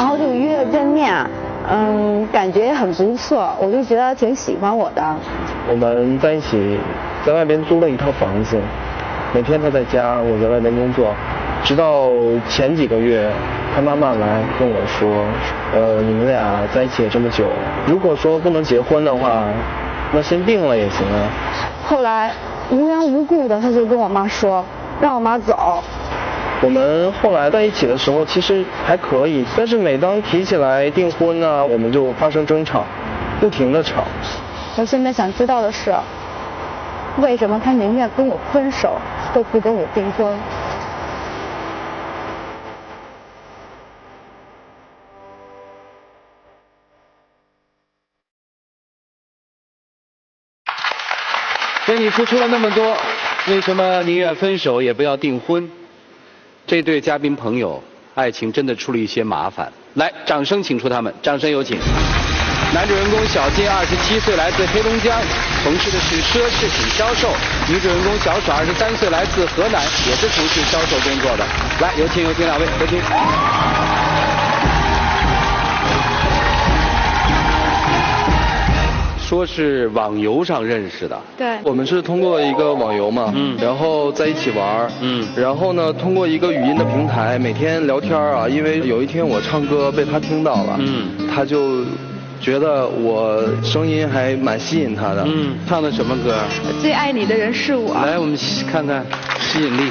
然后就约了见面，感觉也很不错，我就觉得挺喜欢我的。我们在一起，在外边租了一套房子，每天他在家，我在外边工作，直到前几个月，他妈妈来跟我说，你们俩在一起也这么久，如果说不能结婚的话，那先定了也行啊。后来无缘无故的，他就跟我妈说，让我妈走。我们后来在一起的时候其实还可以，但是每当提起来订婚啊，我们就发生争吵，不停的吵。我现在想知道的是，为什么他宁愿跟我分手，都不跟我订婚？为你付出了那么多，为什么宁愿分手也不要订婚？这对嘉宾朋友，爱情真的出了一些麻烦。来，掌声请出他们，掌声有请。男主人公小金，27岁，来自黑龙江，从事的是奢侈品销售；女主人公小爽，23岁，来自河南，也是从事销售工作的。来，有请两位，有请。说是网游上认识的，对，我们是通过一个网游嘛，然后在一起玩，然后呢，通过一个语音的平台每天聊天啊，因为有一天我唱歌被他听到了，他就觉得我声音还蛮吸引他的，唱的什么歌？最爱你的人是我。来，我们看看吸引力。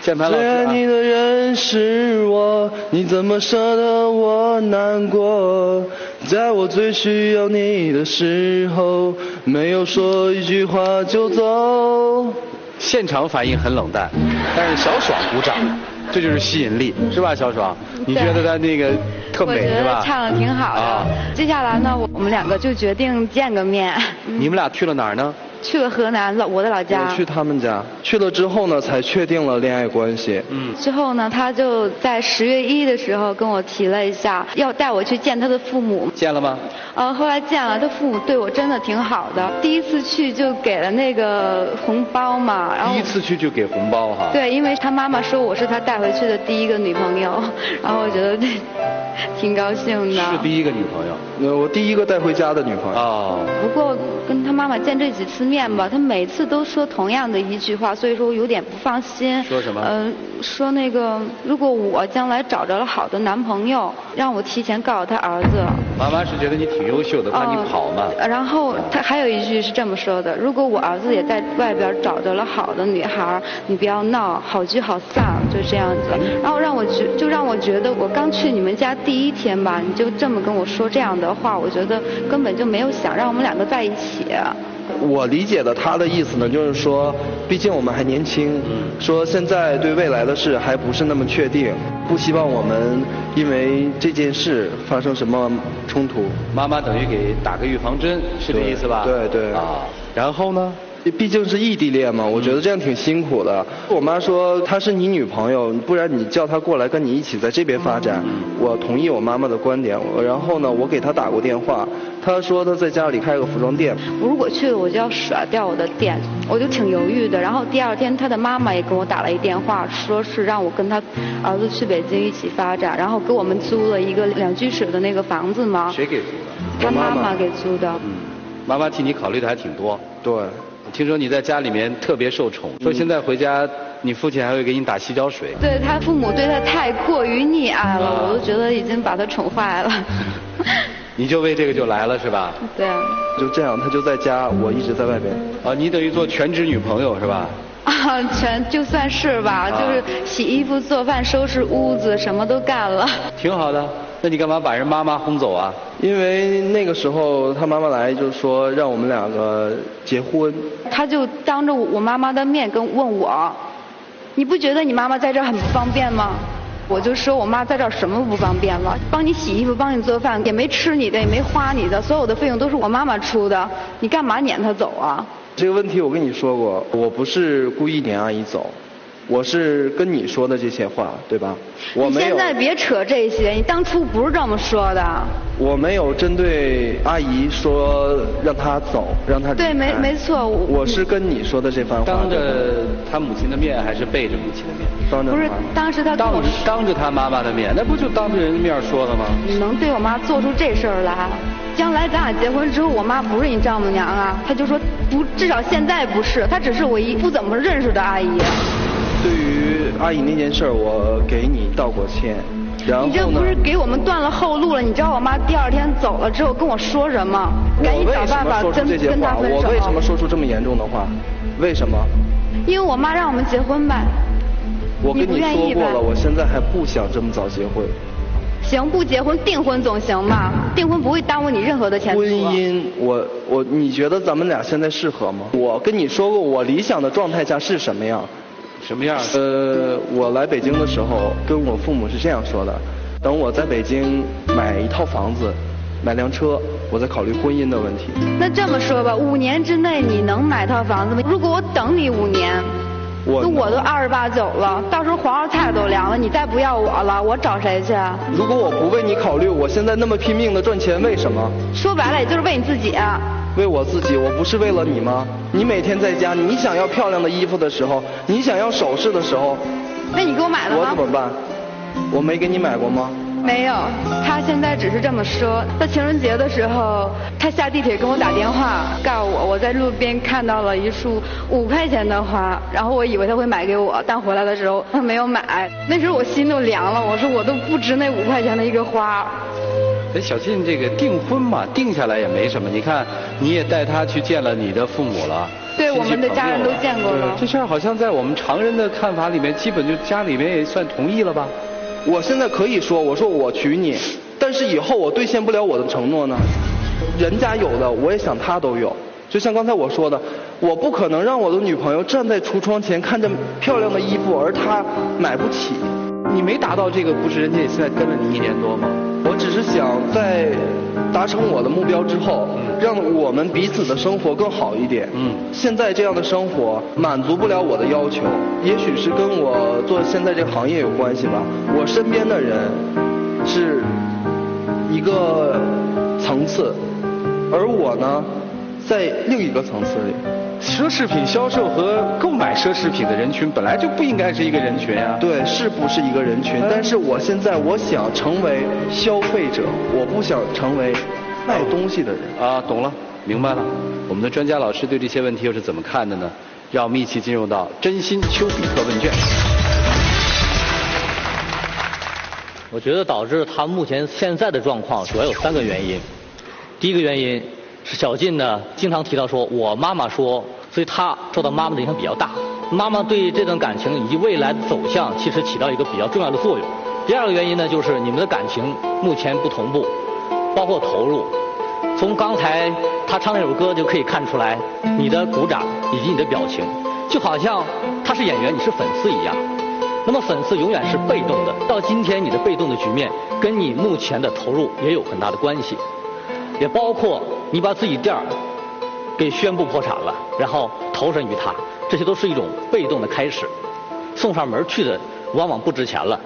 键盘老师最爱你的人是我，你怎么舍得我难过？在我最需要你的时候，没有说一句话就走。现场反应很冷淡，但是小爽鼓掌，这就是吸引力，是吧？小爽，你觉得他那个特美是吧？我觉得唱的挺好的。接下来呢，我们两个就决定见个面。你们俩去了哪儿呢？去了河南，我的老家。我去他们家，去了之后呢，才确定了恋爱关系。之后呢，他就在10月1的时候跟我提了一下，要带我去见他的父母。见了吗？后来见了，他父母对我真的挺好的。第一次去就给了那个红包嘛，然后第一次去就给红包哈。对，因为他妈妈说我是他带回去的第一个女朋友，然后我觉得挺高兴的。是第一个女朋友？我第一个带回家的女朋友。哦。不过跟他妈妈见这几次面吧，他每次都说同样的一句话，所以说我有点不放心。说什么？说那个如果我将来找着了好的男朋友，让我提前告诉他儿子。妈妈是觉得你挺优秀的，怕你跑嘛。然后他还有一句是这么说的：如果我儿子也在外边找着了好的女孩，你不要闹，好聚好散，就这样子。然后让我觉得，我刚去你们家第1天吧，你就这么跟我说这样的话，我觉得根本就没有想让我们两个在一起。我理解的他的意思呢，就是说，毕竟我们还年轻，说现在对未来的事还不是那么确定，不希望我们因为这件事发生什么冲突。妈妈等于给打个预防针，是这意思吧？对对。然后呢？毕竟是异地恋嘛，我觉得这样挺辛苦的。我妈说她是你女朋友，不然你叫她过来跟你一起在这边发展。我同意我妈妈的观点，然后呢，我给她打过电话，她说她在家里开个服装店。我如果去了，我就要甩掉我的店，我就挺犹豫的。然后第2天，她的妈妈也跟我打了一电话，说是让我跟她儿子去北京一起发展，然后给我们租了一个2居室的那个房子嘛。谁给租的？她妈妈给租的。妈妈替你考虑的还挺多。对。听说你在家里面特别受宠，说现在回家，你父亲还会给你打洗脚水。对，他父母对他太过于溺爱了，我都觉得已经把他宠坏了。你就为这个就来了是吧？对啊。就这样，他就在家，我一直在外边。你等于做全职女朋友是吧？就算是吧，就是洗衣服、做饭、收拾屋子，什么都干了。挺好的。那你干嘛把人妈妈轰走啊？因为那个时候他妈妈来就说让我们两个结婚。他就当着我妈妈的面问我，你不觉得你妈妈在这儿很不方便吗？我就说我妈在这儿什么不方便了？帮你洗衣服，帮你做饭，也没吃你的，也没花你的，所有的费用都是我妈妈出的，你干嘛撵她走啊？这个问题我跟你说过，我不是故意撵阿姨走，我是跟你说的这些话，对吧？我你没有。现在别扯这些，你当初不是这么说的。我没有针对阿姨说让她走，让她离开。对，没错。我是跟你说的这番话。当着他母亲的面还是背着母亲的面？当着不是，当时他跟我当着他妈妈的面，那不就当着人的面说了吗？你能对我妈做出这事儿来？将来咱俩结婚之后，我妈不是你丈母娘啊。他就说不，至少现在不是，她只是我一不怎么认识的阿姨。对于阿姨那件事儿，我给你道过歉。然后呢？你这不是给我们断了后路了？你知道我妈第2天走了之后跟我说什么？赶紧找办法跟她分手。我为什么说出这么严重的话？为什么？因为我妈让我们结婚呗。我跟你说过了，我现在还不想这么早结婚。行，不结婚订婚总行吧？订婚不会耽误你任何的前途。婚姻，你觉得咱们俩现在适合吗？我跟你说过，我理想的状态下是什么样？什么样？我来北京的时候，跟我父母是这样说的：等我在北京买一套房子，买辆车，我再考虑婚姻的问题。那这么说吧，5年之内你能买套房子吗？如果我等你5年，那我都28、9了，到时候黄花菜都凉了，你再不要我了，我找谁去啊？如果我不为你考虑，我现在那么拼命的赚钱，为什么？说白了，也就是为你自己啊。为我自己，我不是为了你吗？你每天在家，你想要漂亮的衣服的时候，你想要首饰的时候，那你给我买了吗？我怎么办？我没给你买过吗？没有，他现在只是这么说。在情人节的时候，他下地铁跟我打电话，告诉我在路边看到了一束5块钱的花，然后我以为他会买给我，但回来的时候他没有买。那时候我心都凉了，我说我都不值那5块钱的一个花。小静，这个订婚嘛，定下来也没什么。你看，你也带他去见了你的父母了，对，我们的家人都见过了。这事儿好像在我们常人的看法里面，基本就家里面也算同意了吧？我现在可以说，我说我娶你，但是以后我兑现不了我的承诺呢。人家有的，我也想他都有。就像刚才我说的，我不可能让我的女朋友站在橱窗前看着漂亮的衣服，而她买不起。你没达到这个，不是人家也现在跟了你1年多吗？我只是想在达成我的目标之后，让我们彼此的生活更好一点。现在这样的生活满足不了我的要求，也许是跟我做现在这个行业有关系吧。我身边的人是一个层次，而我呢，在另一个层次里。奢侈品销售和购买奢侈品的人群本来就不应该是一个人群啊。对，是不是一个人群？但是我现在我想成为消费者，我不想成为卖东西的人。啊，懂了，明白了。我们的专家老师对这些问题又是怎么看的呢？让我们一起进入到真心丘比特问卷。我觉得导致他目前现在的状况主要有3个原因。第一个原因是小静呢经常提到说我妈妈说，所以她受到妈妈的影响比较大。妈妈对这段感情以及未来的走向其实起到一个比较重要的作用。第2个原因呢就是你们的感情目前不同步，包括投入。从刚才他唱那首歌就可以看出来，你的鼓掌以及你的表情，就好像他是演员，你是粉丝一样。那么粉丝永远是被动的，到今天你的被动的局面跟你目前的投入也有很大的关系，也包括你把自己店儿给宣布破产了，然后投身于他，这些都是一种被动的开始，送上门去的往往不值钱了。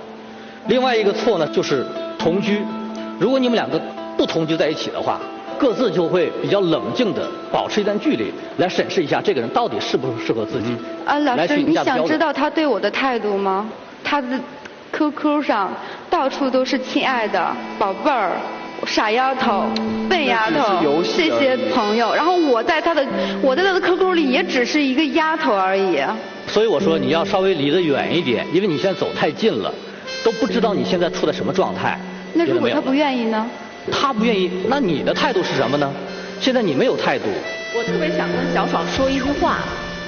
另外一个错呢就是同居，如果你们两个不同居在一起的话，各自就会比较冷静的保持一段距离，来审视一下这个人到底适不适合自己。老师，你想知道他对我的态度吗？他的 QQ 上到处都是亲爱的、宝贝儿、傻丫头、笨丫头这些朋友，然后我在他的 QQ 里也只是一个丫头而已。所以我说你要稍微离得远一点，因为你现在走太近了，都不知道你现在处在什么状态。那如果他不愿意呢？他不愿意，那你的态度是什么呢？现在你没有态度。我特别想跟小爽说一句话，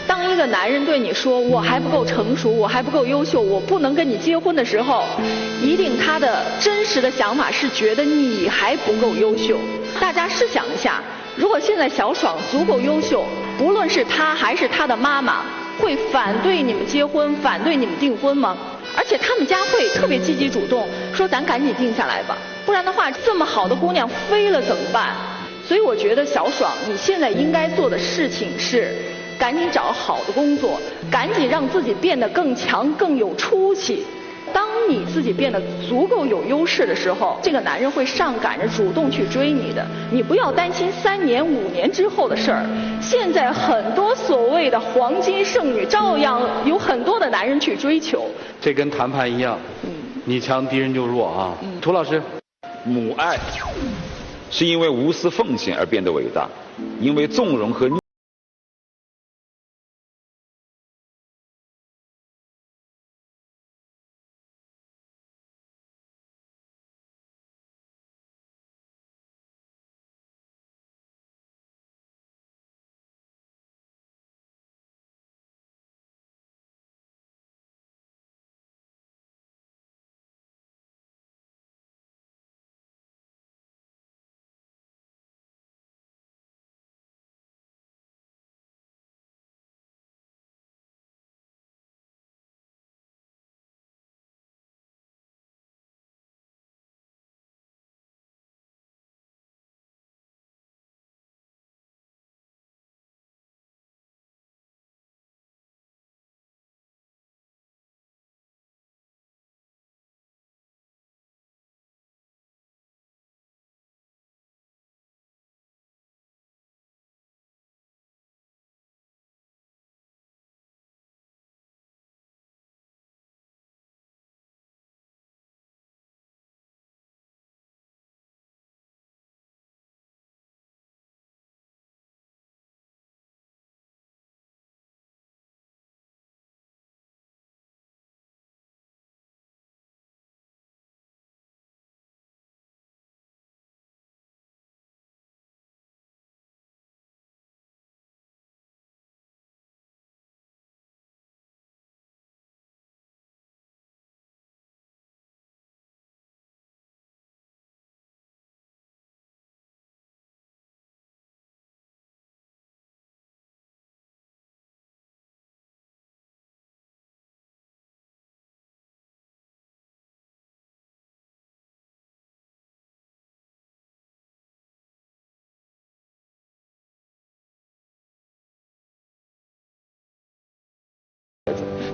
当一个男人对你说我还不够成熟，我还不够优秀，我不能跟你结婚的时候，一定他的真实的想法是觉得你还不够优秀。大家试想一下，如果现在小爽足够优秀，不论是他还是他的妈妈，会反对你们结婚，反对你们订婚吗？而且他们家会特别积极主动，说咱赶紧定下来吧，不然的话这么好的姑娘飞了怎么办？所以我觉得小爽你现在应该做的事情是赶紧找好的工作，赶紧让自己变得更强、更有出息。当你自己变得足够有优势的时候，这个男人会上赶着主动去追你的。你不要担心3年、5年之后的事儿。现在很多所谓的黄金剩女，照样有很多的男人去追求。这跟谈判一样，你强敌人就弱啊。涂老师，母爱是因为无私奉献而变得伟大，因为纵容和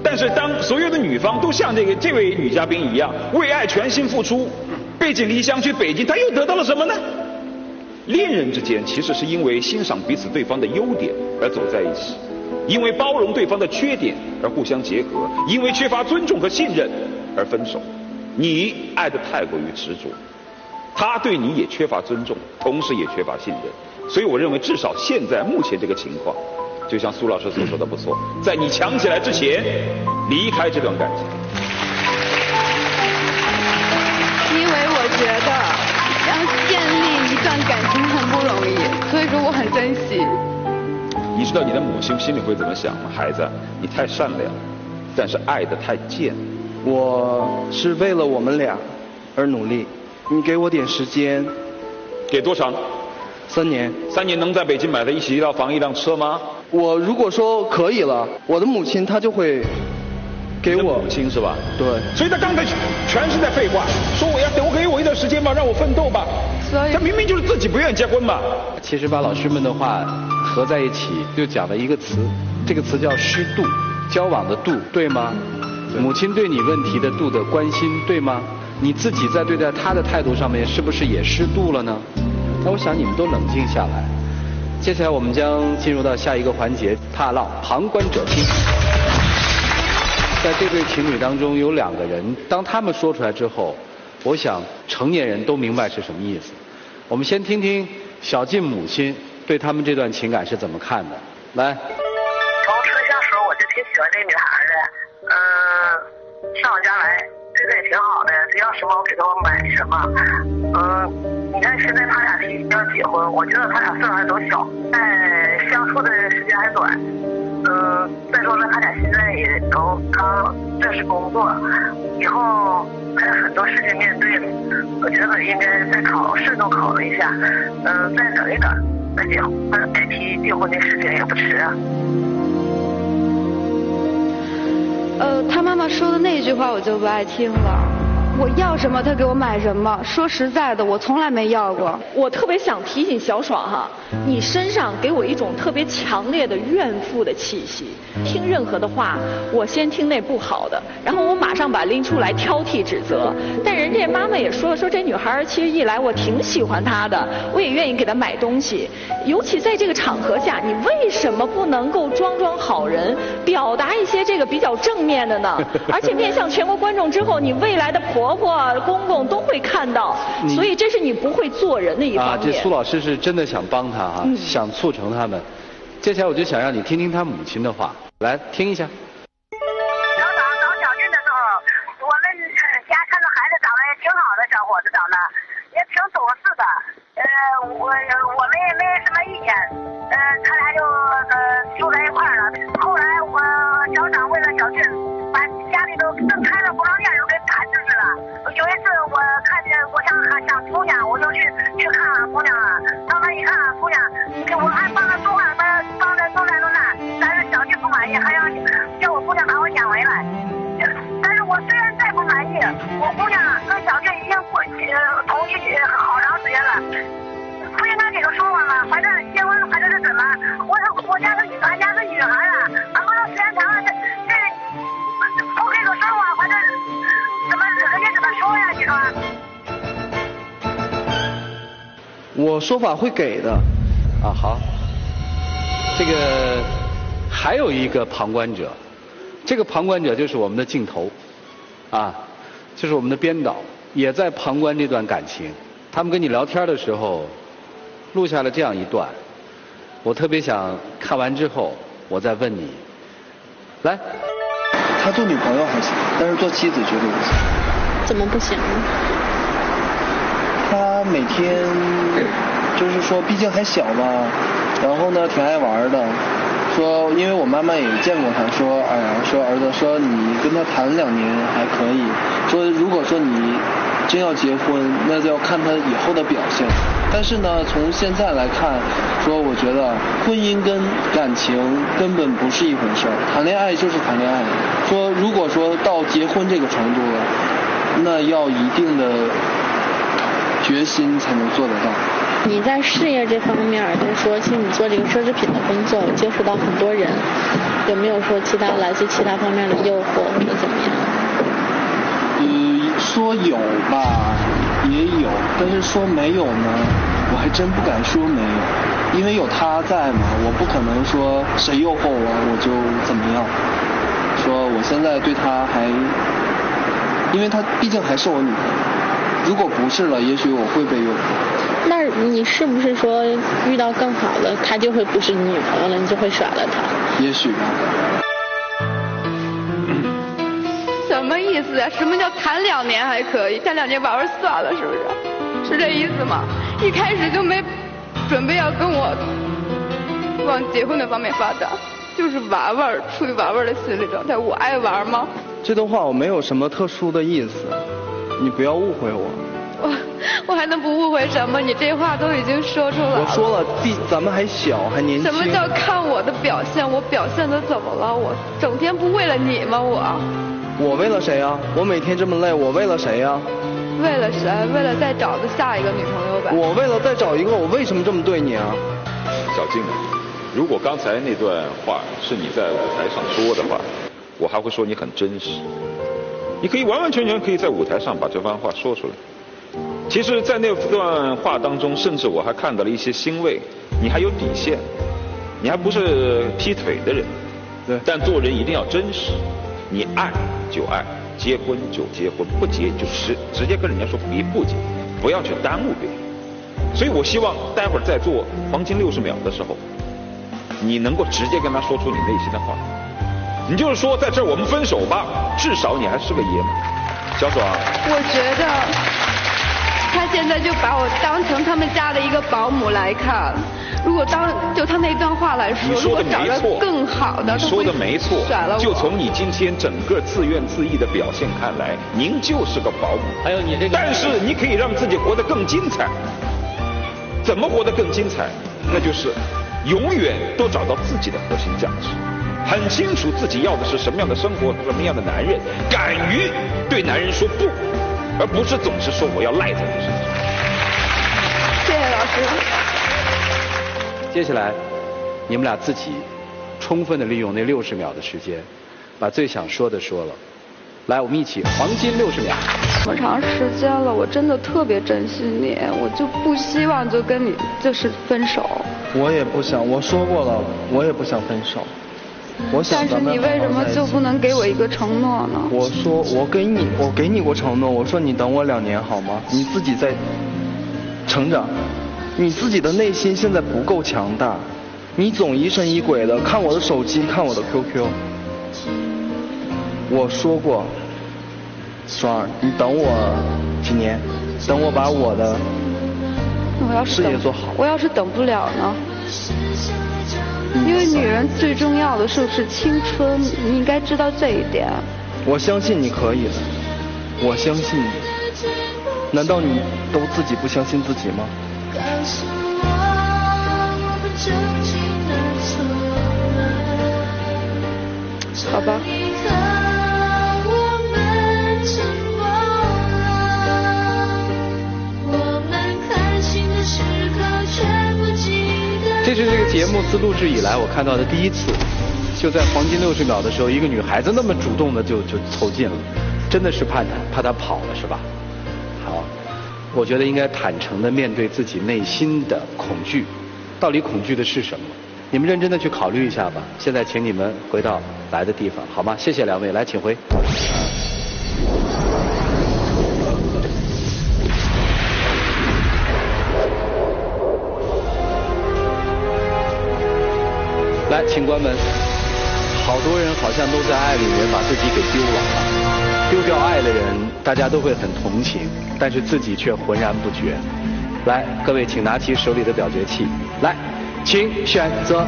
但是当所有的女方都像这位女嘉宾一样为爱全心付出，背井离乡去北京，她又得到了什么呢？恋人之间其实是因为欣赏彼此对方的优点而走在一起，因为包容对方的缺点而互相结合，因为缺乏尊重和信任而分手。你爱得太过于执着，他对你也缺乏尊重，同时也缺乏信任。所以我认为至少现在目前这个情况，就像苏老师所说的不错，在你强起来之前离开这段感情。因为我觉得要建立一段感情很不容易，所以说我很珍惜。你知道你的母亲心里会怎么想吗？孩子，你太善良，但是爱得太贱。我是为了我们俩而努力，你给我点时间。给多长？3年。3年能在北京买得起一套房一辆车吗？我如果说可以了，我的母亲她就会给我。母亲是吧？对。所以他刚才全是在废话，说我给我一段时间吧，让我奋斗吧。所以他明明就是自己不愿意结婚嘛。其实把老师们的话合在一起，就讲了一个词，这个词叫虚度，交往的度，对吗？母亲对你问题的度的关心，对吗？你自己在对待她的态度上面，是不是也失度了呢？那我想你们都冷静下来。接下来我们将进入到下一个环节，踏浪旁观者清。在这对情侣当中有2个人，当他们说出来之后，我想成年人都明白是什么意思。我们先听听小静母亲对他们这段情感是怎么看的。来，从吃相说我就挺喜欢这女孩的，上我家来对她也挺好的，只要什么我给她买什么。你看现在他俩提要结婚，我觉得他俩岁数还都小，相处的时间还短。再说了，他俩现在也都刚正式工作，以后还有很多事情面对呢。我觉得应该再慎重考虑一下，再等一等，再结婚，别提订婚的事情也不迟啊。他妈妈说的那句话我就不爱听了。我要什么他给我买什么。说实在的，我从来没要过。我特别想提醒小爽哈，你身上给我一种特别强烈的怨妇的气息。听任何的话，我先听那不好的，然后我马上把拎出来挑剔指责。但人家妈妈也说了，说这女孩其实一来我挺喜欢她的，我也愿意给她买东西。尤其在这个场合下，你为什么不能够装好人，表达一些这个比较正面的呢？而且面向全国观众之后，你未来的婆婆、公公都会看到，所以这是你不会做人的一方面。这苏老师是真的想帮他啊，想促成他们。接下来我就想让你听听他母亲的话，来听一下。找小俊的时候，我们家看着孩子长得也挺好的，小伙子长得也挺懂事的，我们也没什么意见，他俩就在一块儿了。后来我小长为了小俊，把家里头正开着服装店都给打进去了。有一次我看见我想姑娘，我就去看姑娘了。到那一看姑娘，我还帮她做饭，帮她弄那，但是小俊不满意，还要叫我姑娘把我捡回来。但是我虽然再不满意，我姑娘跟小俊已经同居好长时间了，不应该给他说完了。反正结婚还是怎么？俺家是女孩啊，俺们时间长了，这不给个说话，反正人家怎么说呀？你说？我说法会给的。好。这个还有一个旁观者，这个旁观者就是我们的镜头，就是我们的编导，也在旁观这段感情。他们跟你聊天的时候，录下了这样一段，我特别想看完之后，我再问你。来，他做女朋友还行，但是做妻子绝对不行。怎么不行呢？他每天就是说，毕竟还小嘛，然后呢挺爱玩的。说，因为我妈妈也见过他，说，哎呀，说儿子，说你跟他谈2年还可以，说如果说你真要结婚，那就要看他以后的表现。但是呢，从现在来看，说我觉得婚姻跟感情根本不是一回事儿，谈恋爱就是谈恋爱。说如果说到结婚这个程度了，那要一定的决心才能做得到。你在事业这方面，就是说，其实你做这个奢侈品的工作，接触到很多人，有没有说来自其他方面的诱惑或者怎么样？说有吧，也有，但是说没有呢，我还真不敢说没有，因为有他在嘛，我不可能说谁诱惑我我就怎么样。说我现在对他还，因为他毕竟还是我女朋友，如果不是了，也许我会被诱惑。那你是不是说遇到更好的，他就会不是你女朋友了，你就会甩了他？也许吧。什么意思啊？什么叫谈2年还可以？谈2年玩算了，是不是？是这意思吗？一开始就没准备要跟我往结婚的方面发展，就是玩玩，出于玩玩的心理状态。我爱玩吗？这段话我没有什么特殊的意思，你不要误会我。我还能不误会什么？你这话都已经说出来了。我说了，咱们还小，还年轻。什么叫看我的表现？我表现的怎么了？我整天不为了你吗？我为了谁啊？我每天这么累，我为了谁啊？为了谁？为了再找个下一个女朋友呗。我为了再找一个，我为什么这么对你啊？小静啊，如果刚才那段话是你在舞台上说的话，我还会说你很真实。你可以完完全全可以在舞台上把这番话说出来。其实在那段话当中，甚至我还看到了一些欣慰，你还有底线，你还不是劈腿的人。对。但做人一定要真实，你爱就爱，结婚就结婚，不结就直接跟人家说不结，不要去耽误别人。所以我希望待会儿在做黄金60秒的时候，你能够直接跟他说出你内心的话。你就是说在这儿我们分手吧，至少你还是个爷们。小爽，我觉得他现在就把我当成他们家的一个保姆来看。如果就他那段话来说，如果找到更好的，你说的没错。就从你今天整个自怨自艾的表现看来，您就是个保姆。还有你这个，但是你可以让自己活得更精彩。怎么活得更精彩？那就是永远都找到自己的核心价值，很清楚自己要的是什么样的生活，什么样的男人，敢于对男人说不。而不是总是说我要赖在你身上。谢谢老师。接下来，你们俩自己充分的利用那60秒的时间，把最想说的说了。来，我们一起黄金60秒。这么长时间了，我真的特别珍惜你，我就不希望就跟你就是分手。我也不想，我说过了，我也不想分手。我想但是你为什么就不能给我一个承诺呢？我说我给你过承诺，我说你等我2年好吗？你自己在成长，你自己的内心现在不够强大，你总疑神疑鬼的看我的手机，看我的 QQ。我说过，双儿，你等我几年，等我把我的事业做好。我要是等不了呢？因为女人最重要的是青春，你应该知道这一点。我相信你可以的，我相信你。难道你都自己不相信自己吗？好吧。这是这个节目自录制以来我看到的第一次，就在黄金60秒的时候，一个女孩子那么主动的就凑近了，真的是怕她跑了是吧？好，我觉得应该坦诚的面对自己内心的恐惧，到底恐惧的是什么？你们认真的去考虑一下吧。现在请你们回到来的地方，好吗？谢谢2位，来，请回。来，请关门。好多人好像都在爱里面把自己给丢了，丢掉爱的人，大家都会很同情，但是自己却浑然不觉。来，各位请拿起手里的表决器，来，请选择。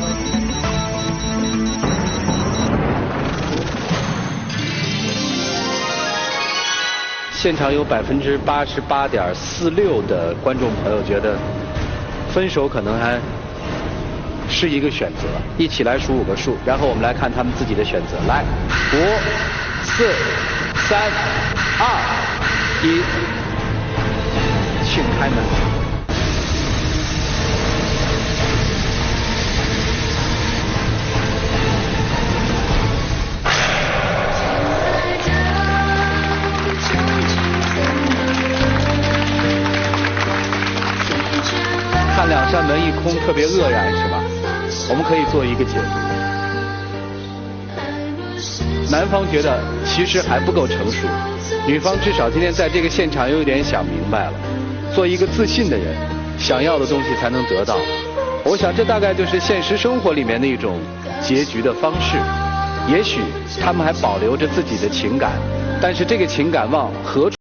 现场有88.46%的观众朋友觉得分手可能还是一个选择，一起来数5个数，然后我们来看他们自己的选择。来，5、4、3、2、1，请开门。看2扇门一空，特别愕然，是吧？我们可以做一个解读。男方觉得其实还不够成熟，女方至少今天在这个现场有一点想明白了，做一个自信的人，想要的东西才能得到。我想这大概就是现实生活里面的一种结局的方式。也许他们还保留着自己的情感，但是这个情感往何处